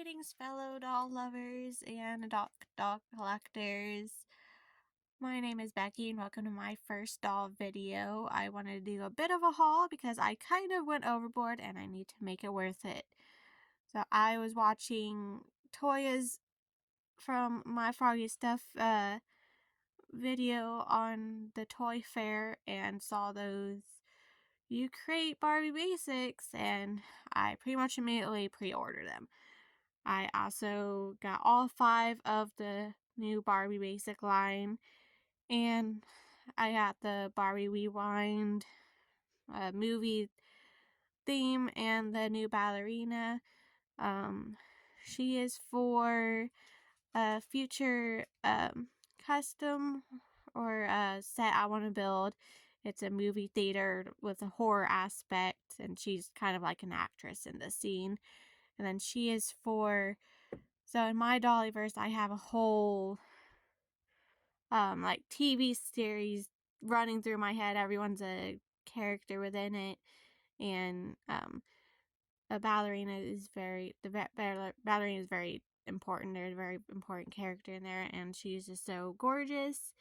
Greetings, fellow doll lovers and doll collectors. My name is Becky and welcome to my first doll video. I wanted to do a bit of a haul because I kind of went overboard and I need to make it worth it. So I was watching Toya's from My Froggy Stuff video on the toy fair and saw those You Create Barbie Basics, and I pretty much immediately pre-ordered them. I also got all 5 of the new Barbie Basic line, and I got the Barbie Rewind movie theme and the new ballerina. She is for a future custom or set I want to build. It's a movie theater with a horror aspect, and she's kind of like an actress in the scene. And then she is for, so in my Dollyverse, I have a whole like TV series running through my head. Everyone's a character within it, and a ballerina is ballerina is very important. There's a very important character in there, and she's just so gorgeous.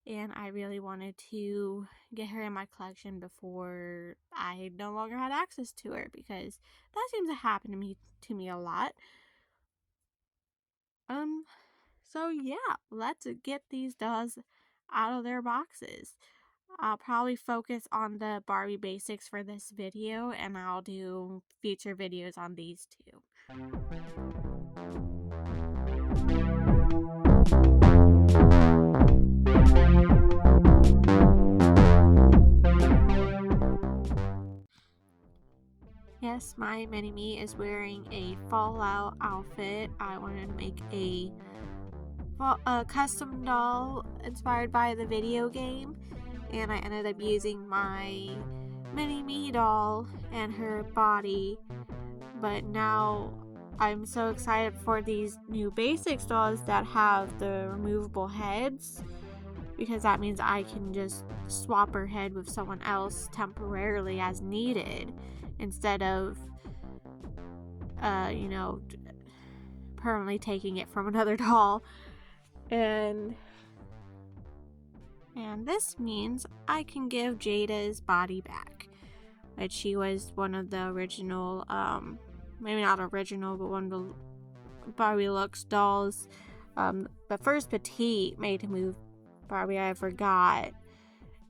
And I really wanted to get her in my collection before I no longer had access to her, because that seems to happen to me a lot. So yeah, let's get these dolls out of their boxes. I'll probably focus on the Barbie Basics for this video, and I'll do future videos on these two. Yes, my mini-me is wearing a Fallout outfit. I wanted to make a custom doll inspired by the video game, and I ended up using my mini-me doll and her body. But now I'm so excited for these new Basics dolls that have the removable heads, because that means I can just swap her head with someone else temporarily as needed, instead of permanently taking it from another doll. And this means I can give Jada's body back, which she was one of the original, maybe not original, but one of the Barbie Lux dolls. The first petite made to move Barbie I forgot,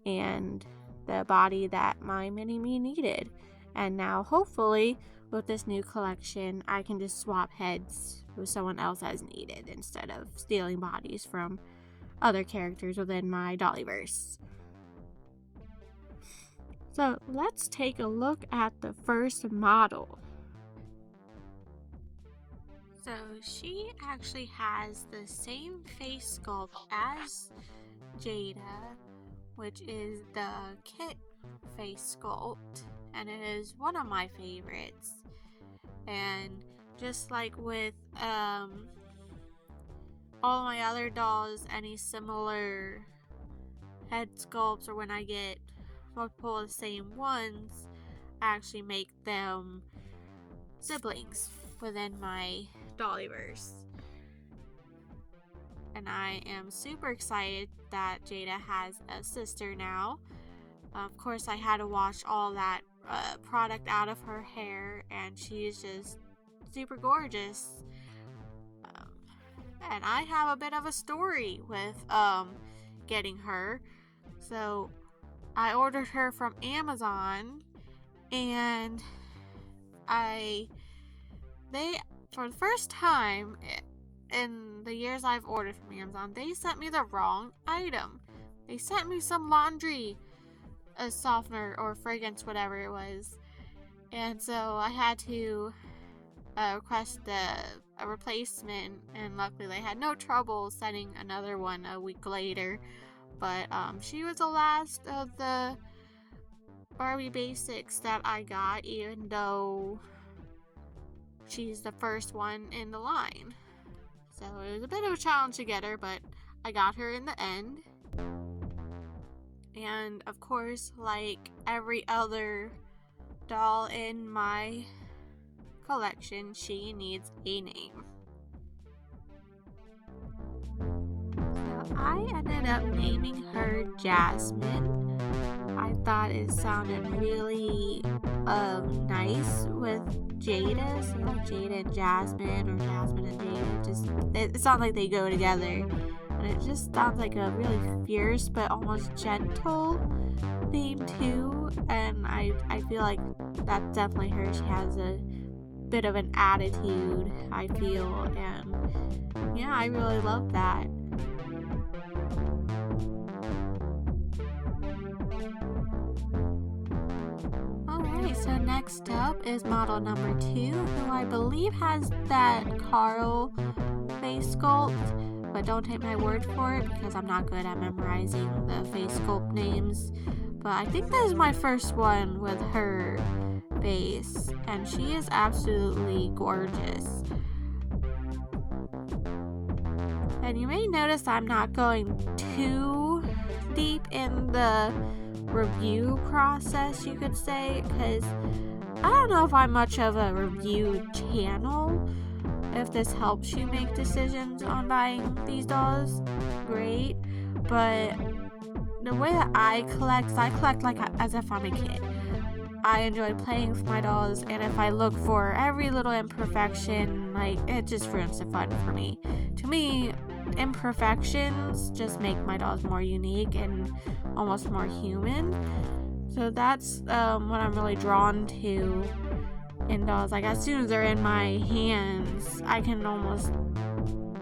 and the body that my mini-me needed. And now, hopefully, with this new collection, I can just swap heads with someone else as needed, instead of stealing bodies from other characters within my Dollyverse. So let's take a look at the first model. So she actually has the same face sculpt as Jada, which is the Kit face sculpt, and it is one of my favorites. And just like with all my other dolls, any similar head sculpts, or when I get multiple of the same ones, I actually make them siblings within my Dollyverse. And I am super excited that Jada has a sister now. Of course, I had to wash all that product out of her hair, and she's just super gorgeous. And I have a bit of a story with getting her. So I ordered her from Amazon, and for the first time in the years I've ordered from Amazon, they sent me the wrong item. They sent me some laundry softener or fragrance, whatever it was, and so I had to request a replacement, and luckily they had no trouble sending another one a week later. But she was the last of the Barbie Basics that I got, even though she's the first one in the line. So it was a bit of a challenge to get her, but I got her in the end. And of course, like every other doll in my collection, she needs a name. So I ended up naming her Jasmine. I thought it sounded really nice with Jada, so like Jada and Jasmine, or Jasmine and Jada. It sounds like they go together, and it just sounds like a really fierce but almost gentle name too. And I feel like that's definitely her. She has a bit of an attitude, I feel, and yeah, I really love that. Alright, so next up is model number 2, who I believe has that Carl face sculpt, but don't take my word for it because I'm not good at memorizing the face sculpt names. But I think this is my first one with her face, and she is absolutely gorgeous. And you may notice I'm not going too deep in the review process, you could say, because I don't know if I'm much of a review channel. If this helps you make decisions on buying these dolls, great. But the way that I collect like as if I'm a kid. I enjoy playing with my dolls, and if I look for every little imperfection, like, it just ruins the fun for me. To me, imperfections just make my dolls more unique and almost more human. So that's what I'm really drawn to in dolls. Like, as soon as they're in my hands, I can almost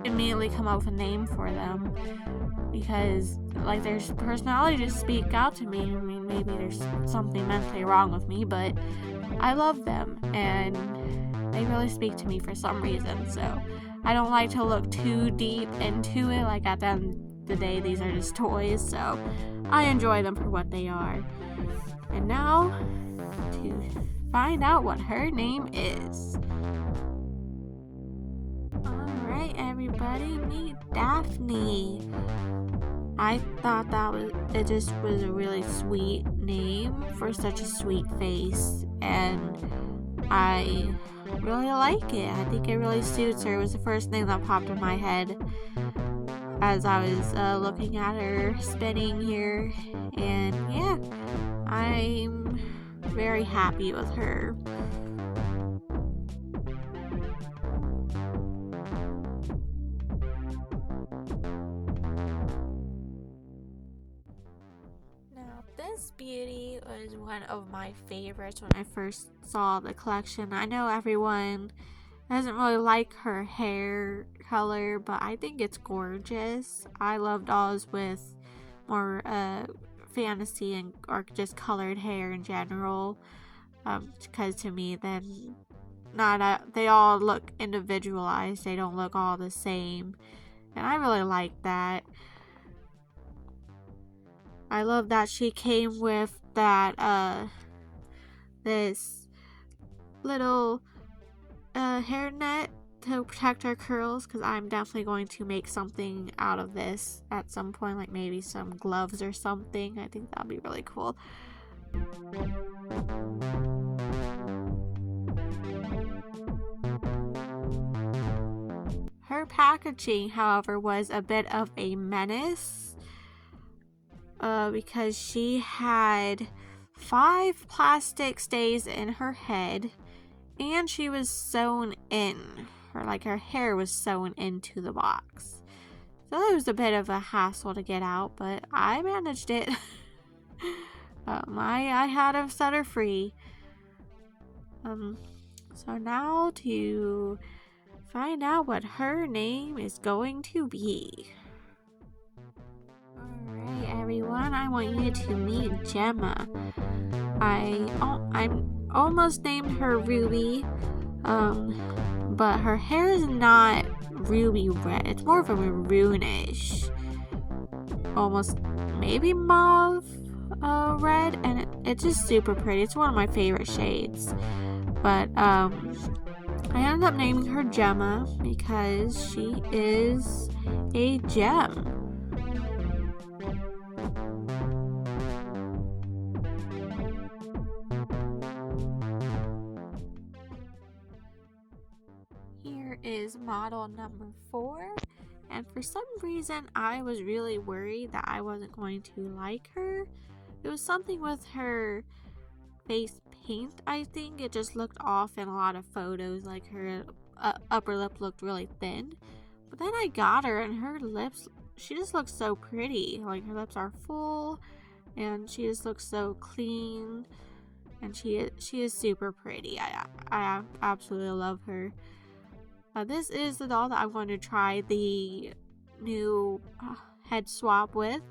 immediately come up with a name for them, because like their personality just speak out to me. I mean, maybe there's something mentally wrong with me, but I love them and they really speak to me for some reason. So I don't like to look too deep into it. Like, at the end of the day, these are just toys, so I enjoy them for what they are. And now to find out what her name is. Alright, everybody, meet Daphne. I thought it just was a really sweet name for such a sweet face, and I really like it. I think it really suits her. It was the first thing that popped in my head as I was looking at her spinning here, and yeah, I'm very happy with her. This beauty was one of my favorites when I first saw the collection. I know everyone doesn't really like her hair color, but I think it's gorgeous. I love dolls with more fantasy and or just colored hair in general, because to me then they all look individualized. They don't look all the same, and I really like that. I love that she came with that, this little, hairnet to protect her curls, because I'm definitely going to make something out of this at some point, like maybe some gloves or something. I think that'd be really cool. Her packaging, however, was a bit of a menace. Because she had 5 plastic stays in her head, and she was sewn in, or like her hair was sewn into the box. So it was a bit of a hassle to get out, but I managed it. I had to set her free. So now to find out what her name is going to be. Alright, everyone, I want you to meet Gemma. I'm almost named her Ruby, but her hair is not ruby red. It's more of a maroonish, almost maybe mauve red, and it's just super pretty. It's one of my favorite shades. But I ended up naming her Gemma because she is a gem. Here is model number 4. And for some reason, I was really worried that I wasn't going to like her. It was something with her face paint, I think. It just looked off in a lot of photos, like her upper lip looked really thin. But then I got her, and her lips, she just looks so pretty. Like, her lips are full, and she just looks so clean, and she is super pretty. I absolutely love her. This is the doll that I'm going to try the new head swap with.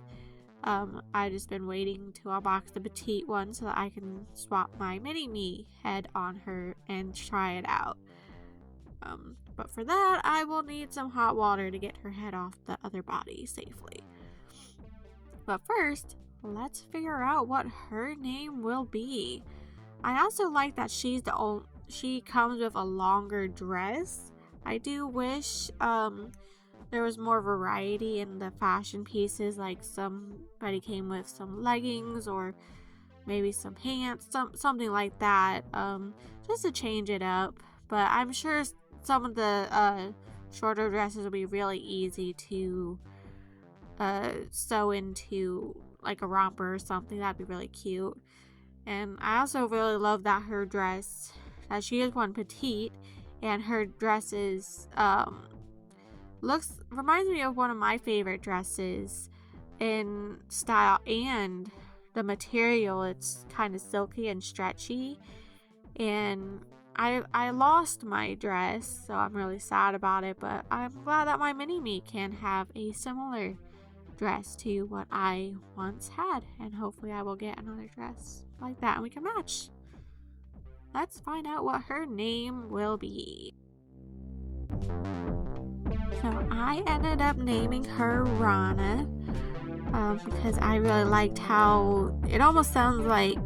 I've just been waiting to unbox the petite one so that I can swap my mini-me head on her and try it out. But for that, I will need some hot water to get her head off the other body safely. But first, let's figure out what her name will be. I also like that she comes with a longer dress. I do wish there was more variety in the fashion pieces, like somebody came with some leggings or maybe some pants, something like that, just to change it up. But I'm sure some of the shorter dresses will be really easy to sew into, like a romper or something. That'd be really cute. And I also really love that her dress, that she is one petite, and her dress is reminds me of one of my favorite dresses in style and the material. It's kind of silky and stretchy, and I lost my dress, so I'm really sad about it, but I'm glad that my mini-me can have a similar dress to what I once had, and hopefully I will get another dress like that and we can match. Let's find out what her name will be. So I ended up naming her Rana because I really liked how it almost sounds like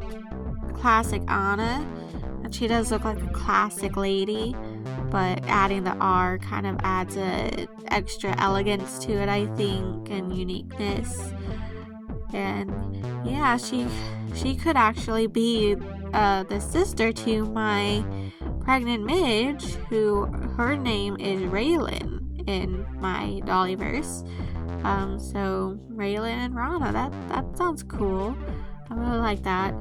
classic Anna, and she does look like a classic lady, but adding the R kind of adds a extra elegance to it, I think, and uniqueness. And yeah, she could actually be the sister to my pregnant Midge, who her name is Raylan in my Dollyverse. So Raylan and Rana, that sounds cool. I really like that.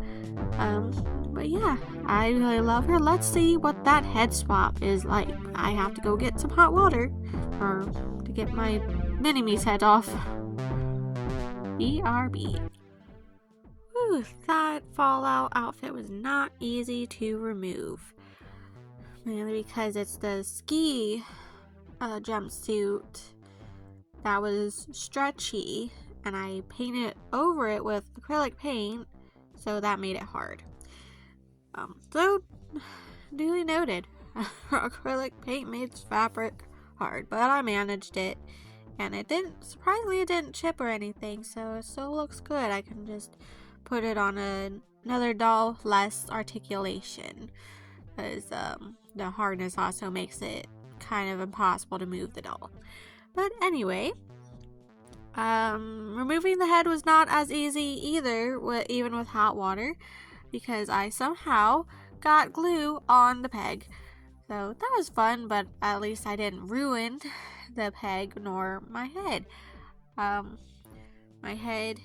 But yeah, I really love her. Let's see what that head swap is like. I have to go get some hot water to get my mini-me's head off. BRB. Whew, that Fallout outfit was not easy to remove. Mainly because it's the ski jumpsuit that was stretchy, and I painted over it with acrylic paint, so that made it hard. So, duly noted. Acrylic paint makes fabric hard, but I managed it, and surprisingly it didn't chip or anything, so it still looks good. I can just put it on another doll, less articulation, because the hardness also makes it kind of impossible to move the doll. But anyway, removing the head was not as easy either, even with hot water, because I somehow got glue on the peg. So that was fun, but at least I didn't ruin the peg nor my head. My head,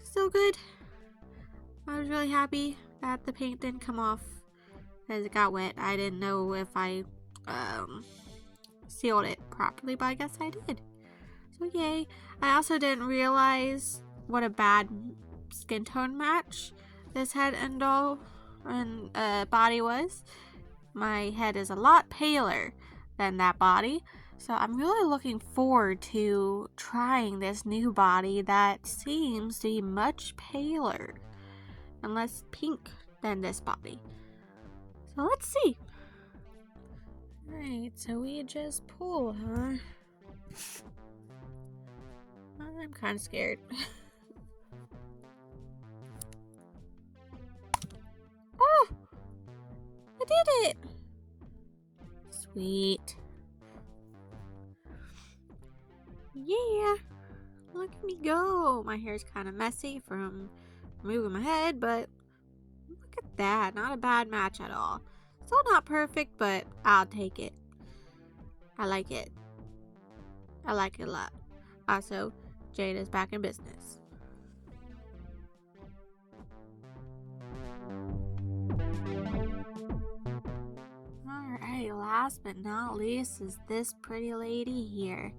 still good. I was really happy that the paint didn't come off as it got wet. I didn't know if I sealed it properly, but I guess I did. So yay. I also didn't realize what a bad skin tone match this head and doll and body was. My head is a lot paler than that body, so I'm really looking forward to trying this new body that seems to be much paler and less pink than this body. So let's see. Alright, so we just pull, huh? I'm kind of scared. Oh! I did it! Sweet. Yeah! Look at me go! My hair's kind of messy from removing my head, but look at that. Not a bad match at all. Still not perfect, but I'll take it. I like it. I like it a lot. Also, Jade is back in business. Alright, last but not least is this pretty lady here.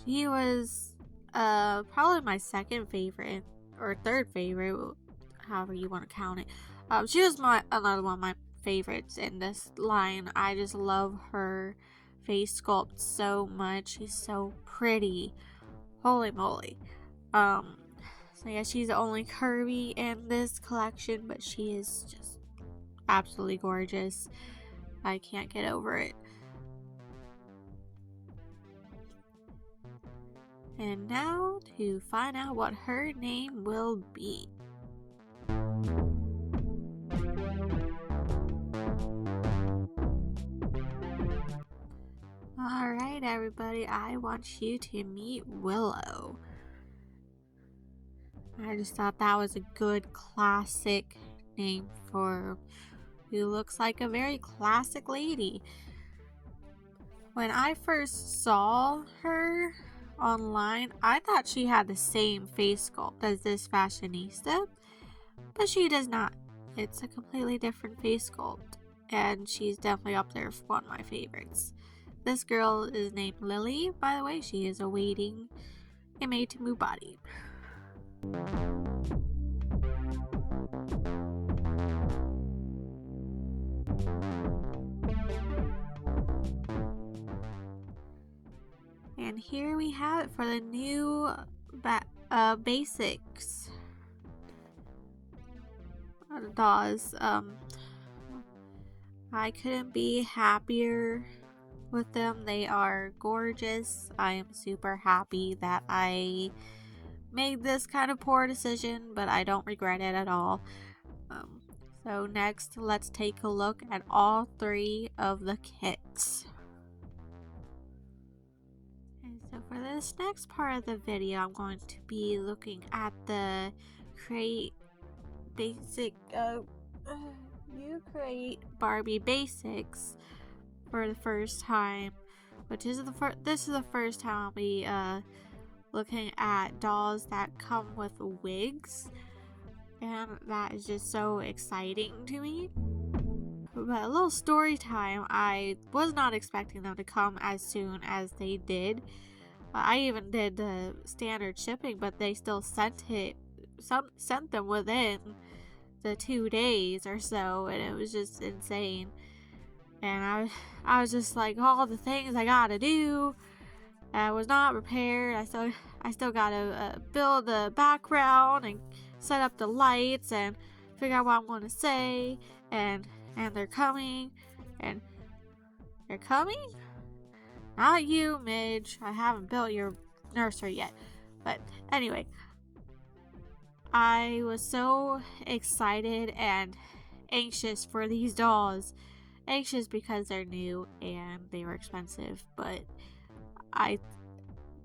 She was probably my second favorite, or third favorite, however you want to count it. She was another one of my favorites in this line. I just love her face sculpt so much. She's so pretty. Holy moly. So yeah, she's the only curvy in this collection, but she is just absolutely gorgeous. I can't get over it. And now to find out what her name will be. Alright everybody, I want you to meet Willow. I just thought that was a good classic name for who looks like a very classic lady. When I first saw her online, I thought she had the same face sculpt as this fashionista, but she does not. It's a completely different face sculpt, and she's definitely up there for one of my favorites. This girl is named Lily, by the way. She is awaiting a made-to-move body. And here we have it for the new Basics dolls. I couldn't be happier with them. They are gorgeous. I am super happy that I made this kind of poor decision, but I don't regret it at all. So next, let's take a look at all three of the kits. And so for this next part of the video, I'm going to be looking at the Create Barbie Basics for the first time, which is this is the first time I'll be looking at dolls that come with wigs, and that is just so exciting to me. But a little story time, I was not expecting them to come as soon as they did. I even did the standard shipping, but they still sent them within the 2 days or so, and it was just insane. And I was just like, all the things I gotta do. I was not prepared. I still gotta build the background and set up the lights and figure out what I'm gonna say. And they're coming, and they're coming. Not you, Midge. I haven't built your nursery yet. But anyway, I was so excited and anxious for these dolls. Anxious because they're new and they were expensive, but I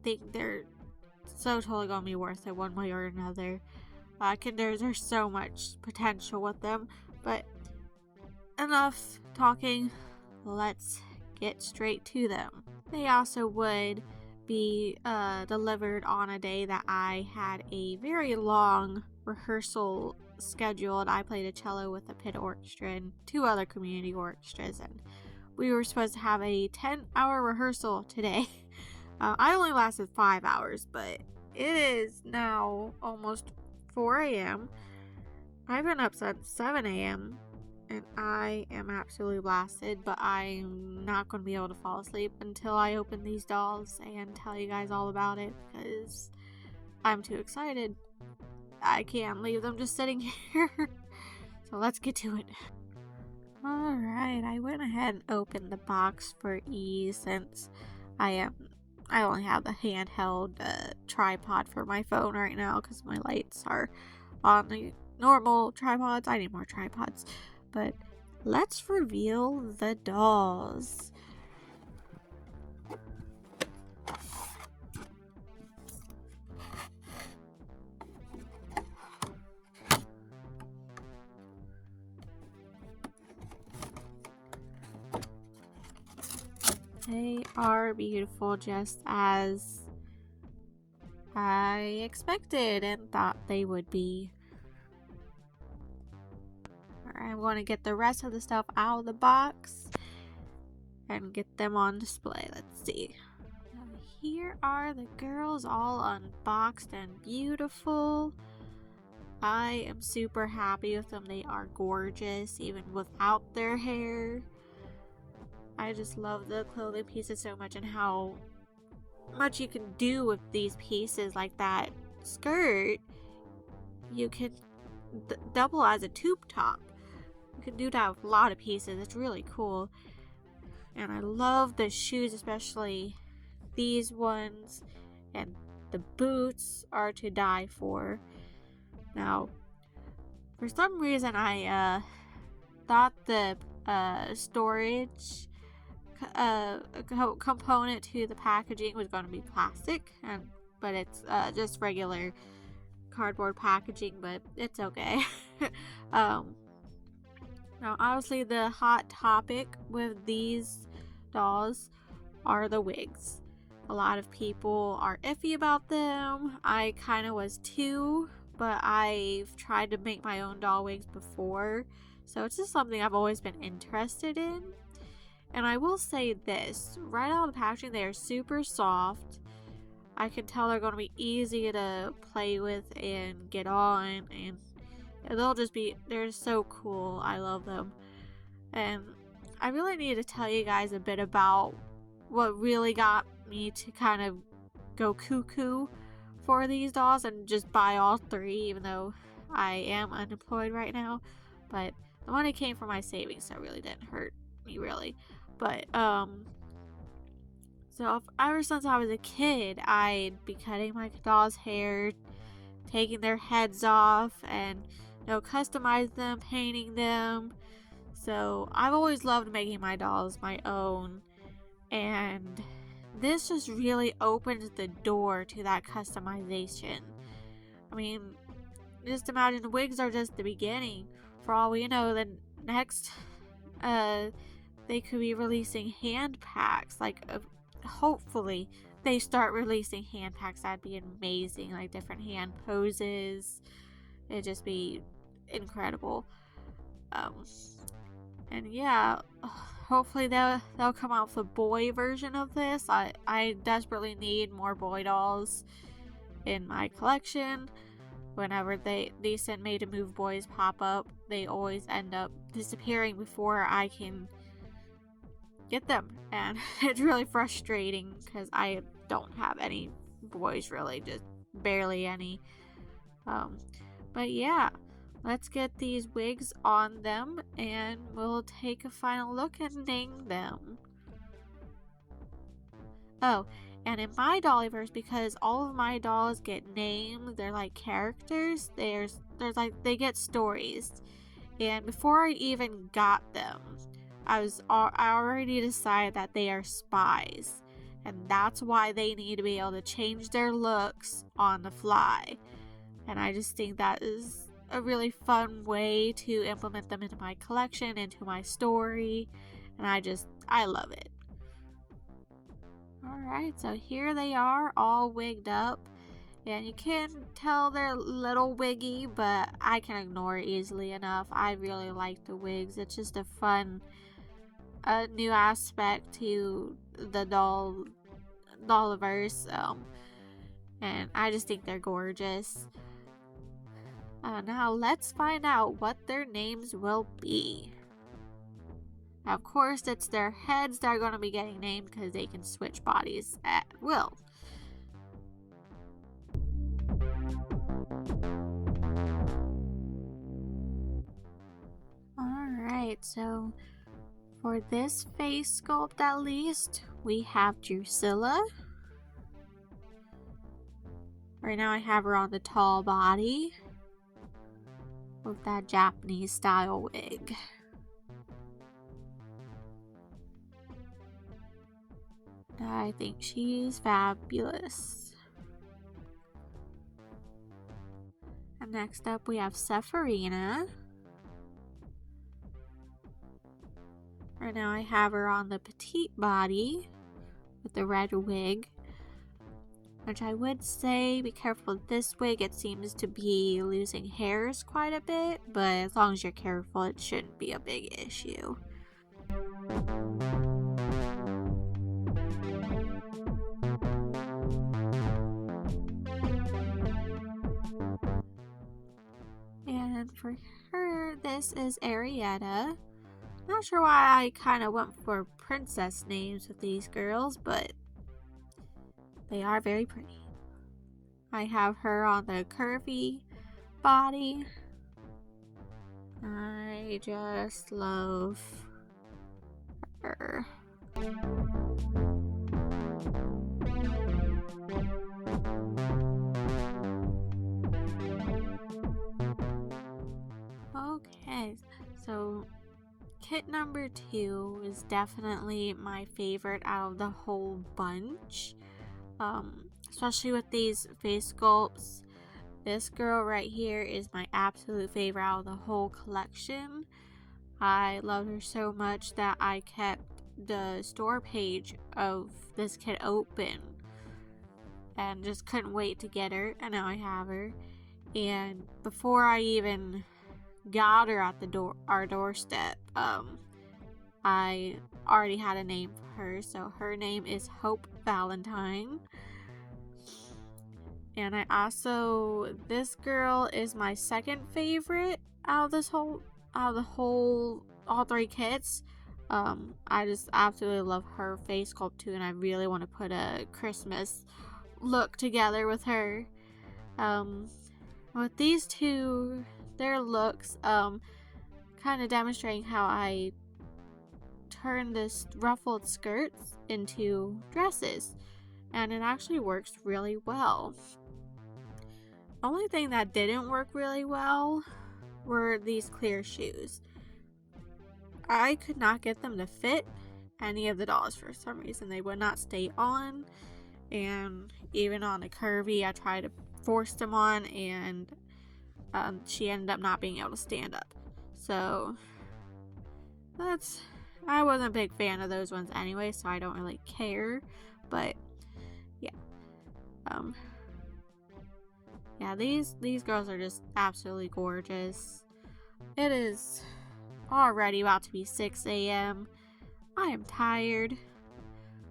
think they're so totally gonna be worth it one way or another. There's so much potential with them, but enough talking. Let's get straight to them. They also would be delivered on a day that I had a very long rehearsal scheduled. I played a cello with the pit orchestra and 2 other community orchestras, and we were supposed to have a 10-hour rehearsal today. I only lasted 5 hours, but it is now almost 4 a.m. I've been up since 7 a.m. and I am absolutely blasted, but I'm not going to be able to fall asleep until I open these dolls and tell you guys all about it, because I'm too excited. I can't leave them just sitting here. So let's get to it. Alright, I went ahead and opened the box for ease, since I only have the handheld tripod for my phone right now because my lights are on the normal tripods. I need more tripods. But let's reveal the dolls. They are beautiful, just as I expected and thought they would be. Alright, I'm going to get the rest of the stuff out of the box and get them on display. Let's see. Now, here are the girls all unboxed and beautiful. I am super happy with them. They are gorgeous even without their hair. I just love the clothing pieces so much and how much you can do with these pieces. Like that skirt, you can double as a tube top. You can do that with a lot of pieces. It's really cool. And I love the shoes, especially these ones. And the boots are to die for. Now, for some reason, I thought the storage component to the packaging was going to be plastic, but it's just regular cardboard packaging, but it's okay. Now, obviously, the hot topic with these dolls are the wigs. A lot of people are iffy about them. I kind of was too, but I've tried to make my own doll wigs before, so it's just something I've always been interested in. And I will say this, right out of the packaging, they are super soft. I can tell they're going to be easy to play with and get on, and they're so cool. I love them. And I really need to tell you guys a bit about what really got me to kind of go cuckoo for these dolls and just buy all three, even though I am unemployed right now. But the money came from my savings, so it really didn't hurt me really. But so ever since I was a kid, I'd be cutting my dolls' hair, taking their heads off, and customize them, painting them. So I've always loved making my dolls my own, and this just really opens the door to that customization. I mean, just imagine the wigs are just the beginning. For all we know, the next they could be releasing hand packs. Like, hopefully they start releasing hand packs. That'd be amazing. Like different hand poses. It'd just be incredible. And yeah, hopefully they'll come out with a boy version of this. I desperately need more boy dolls in my collection. Whenever these sent me to move boys pop up, they always end up disappearing before I can get them, and it's really frustrating because I don't have any boys, really, just barely any. But yeah, let's get these wigs on them and we'll take a final look and name them. Oh, and in my Dollyverse, because all of my dolls get named, they're like characters, there's like, they get stories. And before I even got them, I already decided that they are spies, and that's why they need to be able to change their looks on the fly. And I just think that is a really fun way to implement them into my collection, into my story, and I love it. Alright, so here they are, all wigged up. And you can tell they're a little wiggy, but I can ignore it easily enough. I really like the wigs. It's just a fun new aspect to the Dolliverse. And I just think they're gorgeous. Now let's find out what their names will be. Now, of course, it's their heads that are going to be getting named because they can switch bodies at will. Alright, so for this face sculpt at least, we have Drusilla. Right now I have her on the tall body with that Japanese style wig. I think she's fabulous. And next up we have Sephirina. Right now I have her on the petite body with the red wig. Which I would say, be careful with this wig. It seems to be losing hairs quite a bit, but as long as you're careful, it shouldn't be a big issue. And for her, this is Arietta. Not sure why I kind of went for princess names with these girls, but they are very pretty. I have her on the curvy body. I just love her. Okay, so kit number 2 is definitely my favorite out of the whole bunch. Especially with these face sculpts. This girl right here is my absolute favorite out of the whole collection. I love her so much that I kept the store page of this kit open and just couldn't wait to get her, and now I have her. And before I even got her at our doorstep, I already had a name for her, so her name is Hope Valentine. And this girl is my second favorite out of all 3 kits. I just absolutely love her face sculpt too, and I really want to put a Christmas look together with her. With these two, their looks, kind of demonstrating how I turn this ruffled skirts into dresses, and it actually works really well. Only thing that didn't work really well were these clear shoes. I could not get them to fit any of the dolls for some reason. They would not stay on, and even on a curvy, I tried to force them on, and she ended up not being able to stand up. So I wasn't a big fan of those ones anyway, so I don't really care. But yeah, yeah, these girls are just absolutely gorgeous. It is already about to be 6 a.m. I am tired.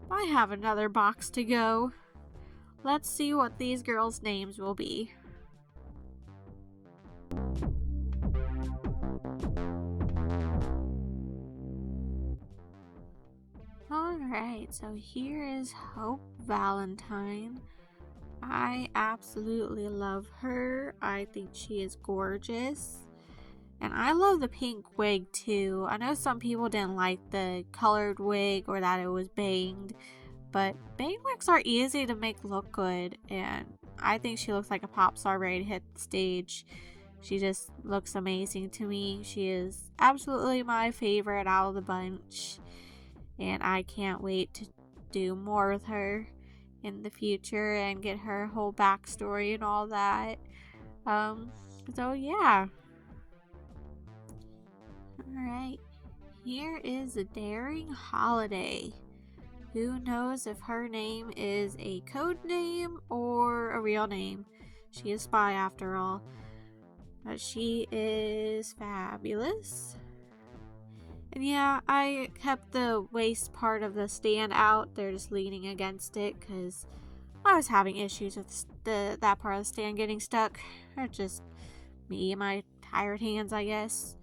I have another box to go. Let's see what these girls' names will be. Alright, so here is Hope Valentine. I absolutely love her. I think she is gorgeous. And I love the pink wig too. I know some people didn't like the colored wig or that it was banged, but banged wigs are easy to make look good, and I think she looks like a pop star ready to hit the stage. She just looks amazing to me. She is absolutely my favorite out of the bunch, and I can't wait to do more with her in the future and get her whole backstory and all that. So yeah. Alright, here is a Daring Holiday. Who knows if her name is a code name or a real name? She is spy after all. But she is fabulous. And yeah, I kept the waist part of the stand out. They're just leaning against it because I was having issues with that part of the stand getting stuck. Or just me and my tired hands, I guess.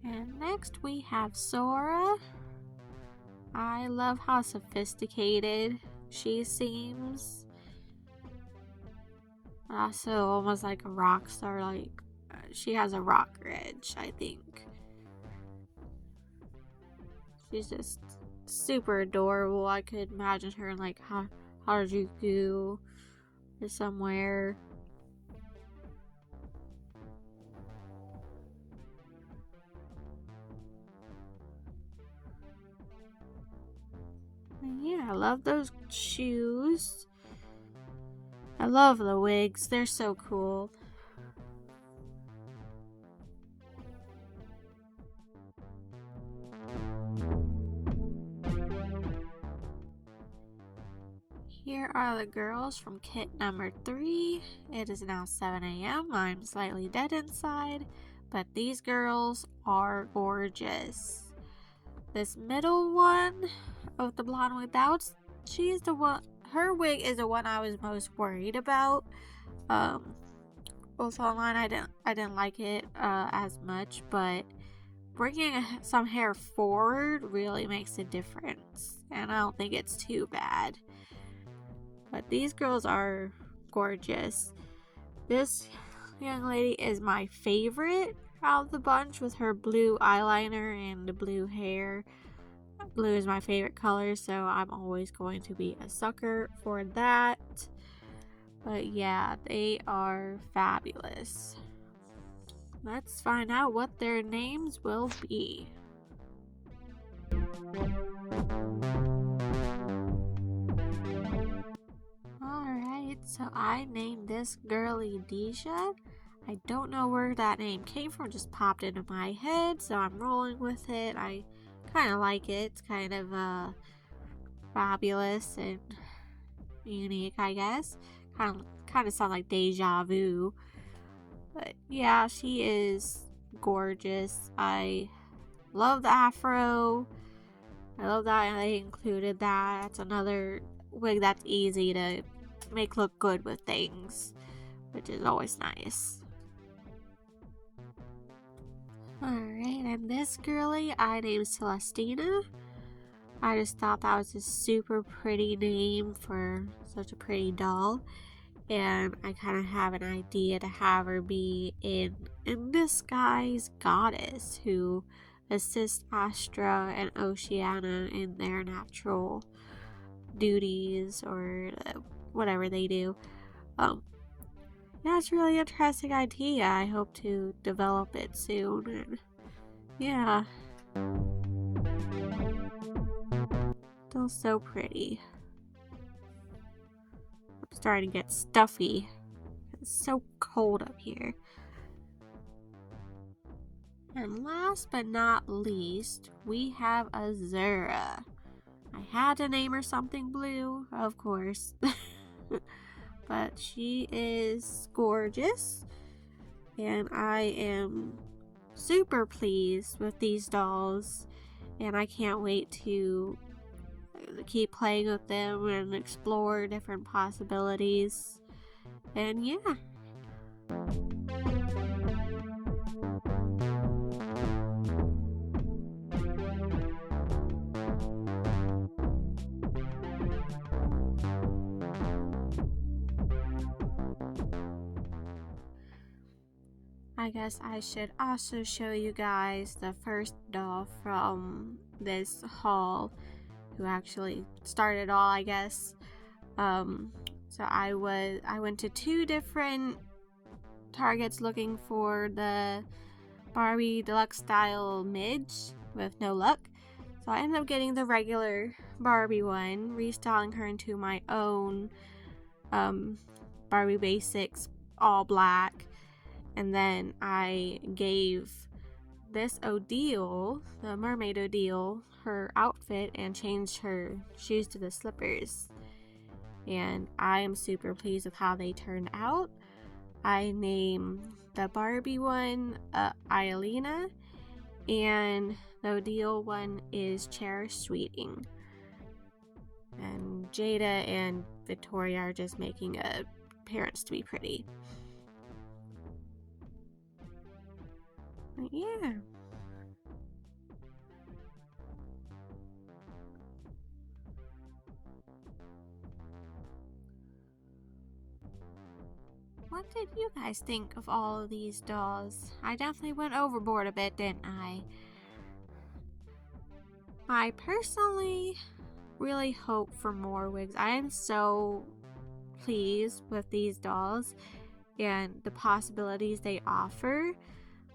And next we have Sora. I love how sophisticated she seems. Also almost like a rock star, like she has a rocker edge, I think. She's just super adorable. I could imagine her in like Harajuku or somewhere. And yeah, I love those shoes. I love the wigs. They're so cool. Here are the girls from kit number 3. It is now 7 a.m. I'm slightly dead inside, but these girls are gorgeous. This middle one with the blonde wig, she's the one, her wig is the one I was most worried about. Both online I didn't like it as much, but bringing some hair forward really makes a difference, and I don't think it's too bad. But these girls are gorgeous. This young lady is my favorite out of the bunch with her blue eyeliner and the blue hair. Blue is my favorite color, so I'm always going to be a sucker for that. But yeah, they are fabulous. Let's find out what their names will be. Alright, so I named this girlie Deja. I don't know where that name came from, just popped into my head, so I'm rolling with it. I kind of like it. It's kind of fabulous and unique, I guess. Kind of sound like deja vu. But yeah, she is gorgeous. I love the afro. I love that they included that. That's another wig that's easy to make look good with things, which is always nice. Alright, and this girlie I named Celestina. I just thought that was a super pretty name for such a pretty doll, and I kind of have an idea to have her be in disguise goddess who assists Astra and Oceana in their natural duties or whatever they do. Yeah, it's a really interesting idea. I hope to develop it soon. And yeah, still so pretty. I'm starting to get stuffy. It's so cold up here. And last but not least, we have Azura. I had to name her something blue, of course. But she is gorgeous, and I am super pleased with these dolls, and I can't wait to keep playing with them and explore different possibilities. And yeah. I guess I should also show you guys the first doll from this haul, who actually started all, I guess. So I went to 2 different Targets looking for the Barbie deluxe style Midge with no luck. So I ended up getting the regular Barbie one, restyling her into my own Barbie Basics all black. And then I gave this Odile, the mermaid Odile, her outfit and changed her shoes to the slippers. And I am super pleased with how they turned out. I named the Barbie one Iolina, and the Odile one is Cherish Sweeting. And Jada and Victoria are just making a appearance to be pretty. But yeah. What did you guys think of all of these dolls? I definitely went overboard a bit, didn't I? I personally really hope for more wigs. I am so pleased with these dolls and the possibilities they offer.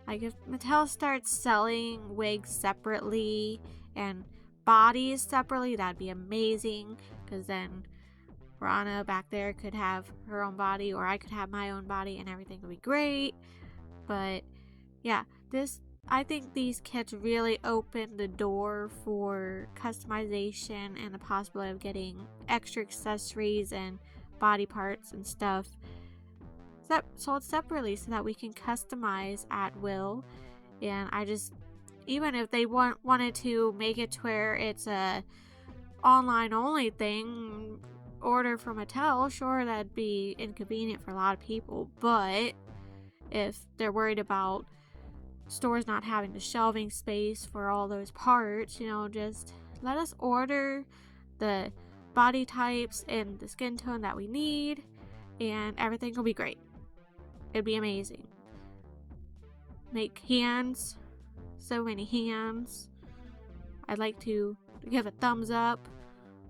Like, if Mattel starts selling wigs separately and bodies separately, that'd be amazing, because then Rana back there could have her own body, or I could have my own body, and everything would be great. But yeah, I think these kits really open the door for customization and the possibility of getting extra accessories and body parts and stuff sold separately so that we can customize at will. And even if they wanted to make it to where it's a online only thing, order from Mattel, sure, that'd be inconvenient for a lot of people. But if they're worried about stores not having the shelving space for all those parts, just let us order the body types and the skin tone that we need, and everything will be great. It'd be amazing. Make hands, so many hands. I'd like to give a thumbs up,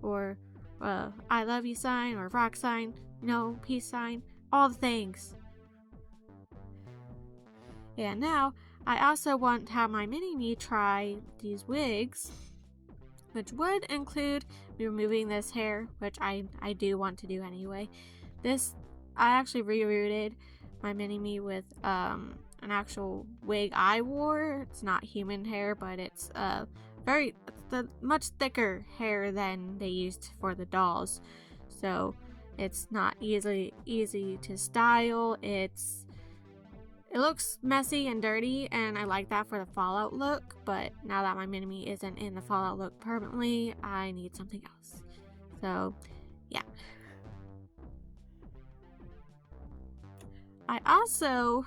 or I love you sign, or rock sign, peace sign, all the things. And now I also want to have my mini-me try these wigs, which would include me removing this hair, which I do want to do anyway. I actually rerouted my mini-me with an actual wig I wore. It's not human hair, but it's much thicker hair than they used for the dolls. So it's not easy to style. It looks messy and dirty, and I like that for the Fallout look, but now that my mini-me isn't in the Fallout look permanently, I need something else. So, yeah. I also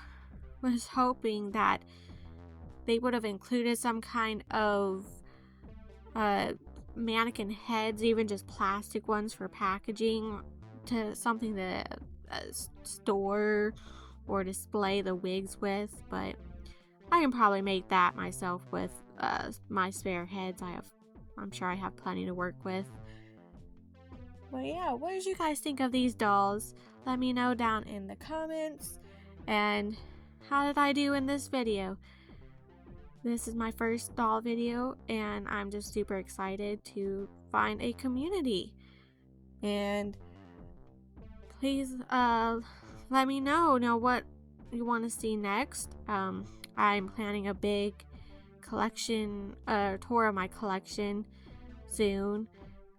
was hoping that they would have included some kind of mannequin heads, even just plastic ones for packaging, to something to store or display the wigs with, but I can probably make that myself with my spare heads. I'm sure I have plenty to work with. But yeah, what did you guys think of these dolls? Let me know down in the comments. And how did I do in this video? This is my first doll video, and I'm just super excited to find a community. And please let me know what you want to see next. I'm planning a big collection, tour of my collection soon,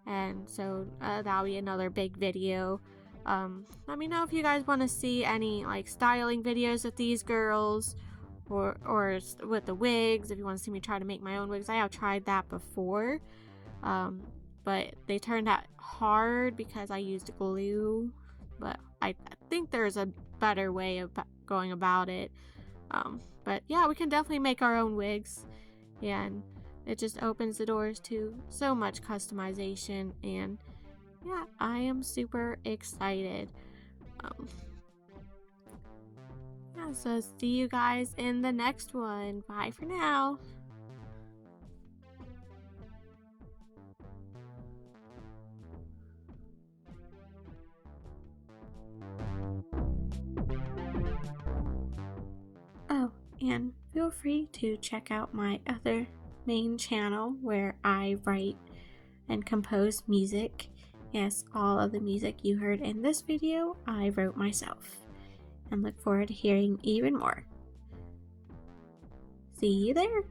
and so that'll be another big video. Let me know if you guys want to see any styling videos with these girls, or with the wigs. If you want to see me try to make my own wigs, I have tried that before, but they turned out hard because I used glue. But I think there's a better way of going about it. But yeah, we can definitely make our own wigs, and it just opens the doors to so much customization, and yeah, I am super excited. Yeah, so see you guys in the next one. Bye for now. Oh, and feel free to check out my other main channel where I write and compose music. Yes, all of the music you heard in this video, I wrote myself. And look forward to hearing even more. See you there!